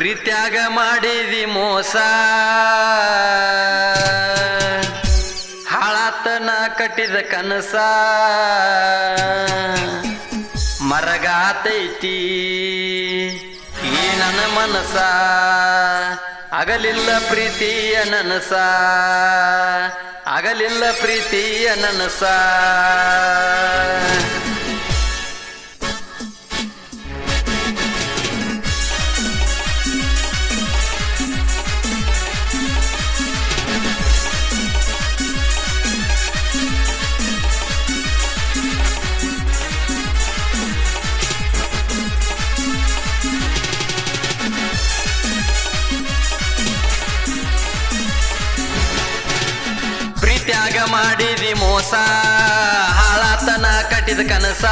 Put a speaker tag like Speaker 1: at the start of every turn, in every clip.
Speaker 1: ಪ್ರೀತ್ಯಾಗ ಮಾಡಿದಿ ಮೋಸ ಹಾಳಾತನ ಕಟ್ಟಿದ ಕನಸ ಮರಗಾತೈತಿ ಈ ನನ್ನ ಮನಸ ಆಗಲಿಲ್ಲ ಪ್ರೀತಿಯ ನನಸ ಆಗಲಿಲ್ಲ ಪ್ರೀತಿಯ ನನಸ ಪ್ರೀತ್ಯಾಗ ಮಾಡಿದಿ ಮೋಸ ಹಾಳಾತನ ಕಟ್ಟಿದ ಕನಸ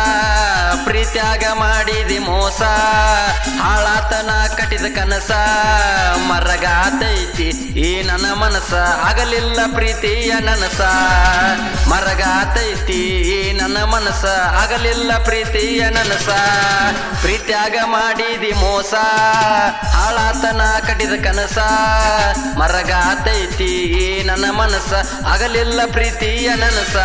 Speaker 1: ಪ್ರೀತ್ಯಾಗ ಮಾಡಿದಿ ಮೋಸ ಹಾಳಾತನ ಕಟ್ಟಿದ ಕನಸ ಮರಗಾತೈತಿ ಈ ನನ್ನ ಮನಸ ಆಗಲಿಲ್ಲ ಪ್ರೀತಿಯ ನನಸ ಮರಗಾತೈತಿ ಈ ನನ್ನ ಮನಸ ಆಗಲಿಲ್ಲ ಪ್ರೀತಿಯ ನನಸ ಪ್ರೀತ್ಯಾಗ ಮಾಡಿದಿ ಮೋಸ ಹಾಳಾತನ ಕಟ್ಟಿದ ಕನಸ ಮರಗಾತೈತಿ ಈ ನನ್ನ ಮನಸ ಆಗಲಿಲ್ಲ ಪ್ರೀತಿಯ ನನಸ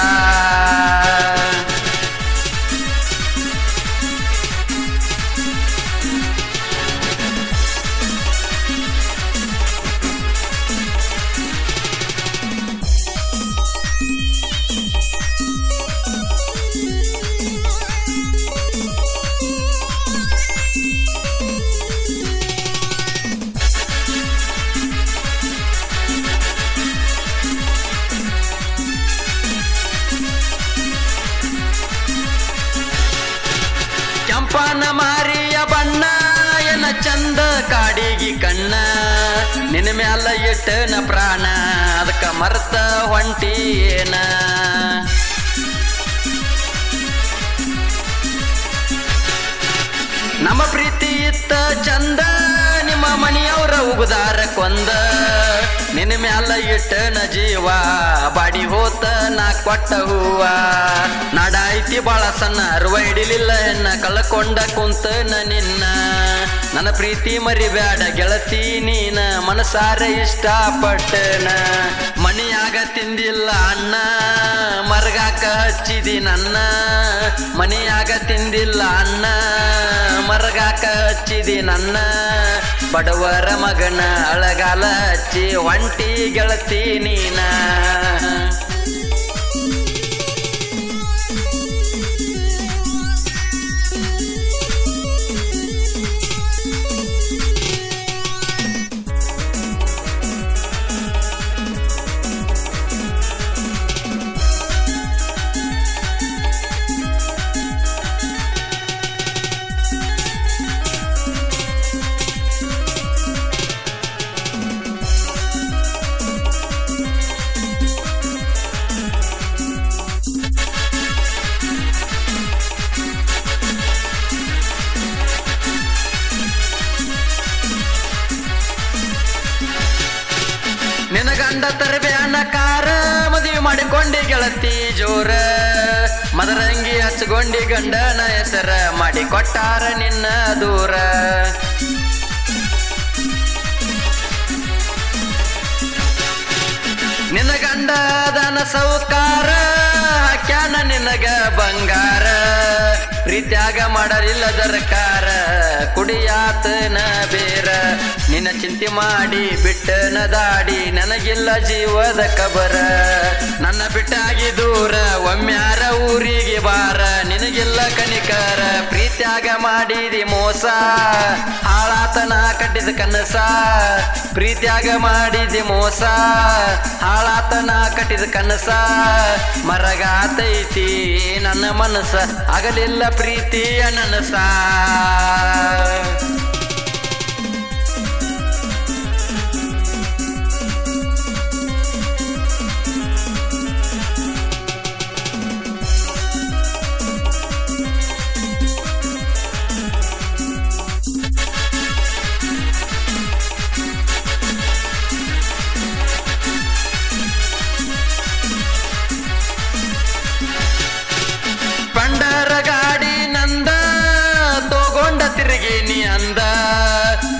Speaker 1: ಕೆಂಪನ ಮಾರಿಯ ಬಣ್ಣ ಎನ ಚಂದ ಕಾಡಿಗಿ ಕಣ್ಣ ನಿನ್ನ ಮ್ಯಾಲ ಇಟ್ಟನ ಪ್ರಾಣ ಅದಕ್ಕ ಮರ್ತ ಹೊಂಟಿ ಏನ ನಮ್ಮ ಪ್ರೀತಿ ಇತ್ತ ಚಂದ ನಿಮ್ಮ ಮನೆಯವರ ಉಗುದಾರ ಕೊಂದ ನಿನ್ನ ಮ್ಯಾಲ ಇಟ್ಟನ ಜೀವ ಬಾಡಿ ಹೋತ ನಾ ಕೊಟ್ಟ ಹೂವ ನಾಡಾಯ್ತಿ ಬಾಳ ಸಣ್ಣ ಅರ್ವ ಹಿಡಿಲಿಲ್ಲ ಹೆಣ್ಣ ಕಳ್ಕೊಂಡ ಕುಂತನ ನಿನ್ನ ನನ್ನ ಪ್ರೀತಿ ಮರಿಬ್ಯಾಡ ಗೆಳತಿ ನೀನ ಮನಸಾರ ಇಷ್ಟಪಟ್ಟನ ಮನಿಯಾಗ ತಿಂದಿಲ್ಲ ಅನ್ನ ಮರಗಾಕ ಹಚ್ಚಿದಿ ನನ್ನ ಮನಿಯಾಗ ತಿಂದಿಲ್ಲ ಅನ್ನ ಮರಗಾಕ ಹಚ್ಚಿದಿ ನನ್ನ ಬಡವರ ಮಗನ ಅಳಗಾಲ ಹಚ್ಚಿ ಒಂಟಿ ಗೆಳತಿ ನೀನ ನಿನ್ನ ಗಂಡ ತರಬ್ಯಾನ ಕಾರ ಮದುವೆ ಮಾಡಿಕೊಂಡಿ ಗೆಳತಿ ಜೋರ ಮದರಂಗಿ ಹಚ್ಕೊಂಡಿ ಗಂಡನ ಹೆಸರ ಮಾಡಿ ಕೊಟ್ಟಾರ ನಿನ್ನ ದೂರ ನಿನ್ನ ಗಂಡ ದನ ಸೌಕಾರ ಹಾಕ್ಯಾನ ನಿನಗ ಬಂಗಾರ ಪ್ರೀತ್ಯಾಗ ಮಾಡಲಿಲ್ಲ ದರಕಾರ ಕುಡಿಯಾತನ ಬೇರ ನಿನ್ನ ಚಿಂತೆ ಮಾಡಿ ಬಿಟ್ಟನ ದಾಡಿ ನನಗಿಲ್ಲ ಜೀವದ ಕಬರ ನನ್ನ ಬಿಟ್ಟಾಗಿ ದೂರ ಒಮ್ಮ್ಯಾರ ಊರಿಗೆ ಬಾರ ನಿನಗಿಲ್ಲ ಕನಿಕರ ಪ್ರೀತ್ಯಾಗ ಮಾಡಿದಿ ಮೋಸ ಹಾಳಾತನ ಕಟ್ಟಿದ ಕನಸ ಪ್ರೀತ್ಯಾಗ ಮಾಡಿದಿ ಮೋಸ ಹಾಳಾತನ ಕಟ್ಟಿದ ಕನಸ ಮರಗಾತೈತಿ ನನ್ನ ಮನಸ ಆಗಲಿಲ್ಲ ಪ್ರೀತಿಯ ನನಸ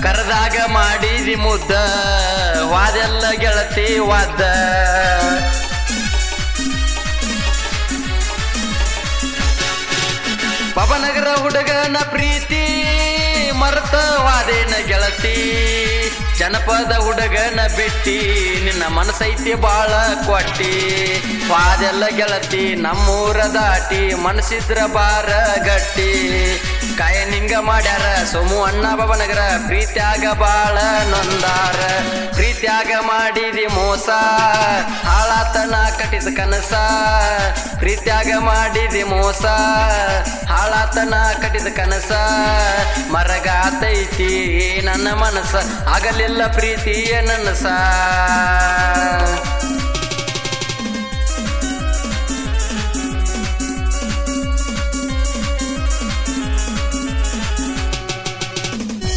Speaker 1: ಕರೆದಾಗ ಮಾಡಿದಿ ಮುದ್ದ ವಾದೆಲ್ಲ ಗೆಳತಿ ವಾದ ಪವನಗರ ಹುಡುಗನ ಪ್ರೀತಿ ಮರ್ತವಾದೇನ ಗೆಳತಿ ಜನಪದ ಹುಡುಗನ ಬಿಟ್ಟಿ ನಿನ್ನ ಮನಸೈತಿ ಬಾಳ ಕೊಟ್ಟಿ ವಾದೆಲ್ಲ ಗೆಳತಿ ನಮ್ಮೂರ ದಾಟಿ ಮನಸಿದ್ರ ಬಾರ ಗಟ್ಟಿ ಕಾಯ ನಿಂಗ ಮಾಡ್ಯಾರ ಸೋಮು ಅಣ್ಣ ಪವನಗರ ಪ್ರೀತ್ಯಾಗ ಬಾಳ ನೊಂದಾರ ಪ್ರೀತ್ಯಾಗ ಮಾಡಿದಿ ಮೋಸ ಹಾಳಾತನ ಕಟ್ಟಿದ ಕನಸ ಪ್ರೀತ್ಯಾಗ ಮಾಡಿದಿ ಮೋಸ ಹಾಳಾತನ ಕಟ್ಟಿದ ಕನಸ ಮರಗಾತೈತಿ ನನ್ನ ಮನಸ್ಸ ಆಗಲಿಲ್ಲ ಪ್ರೀತಿಯ ನನಸ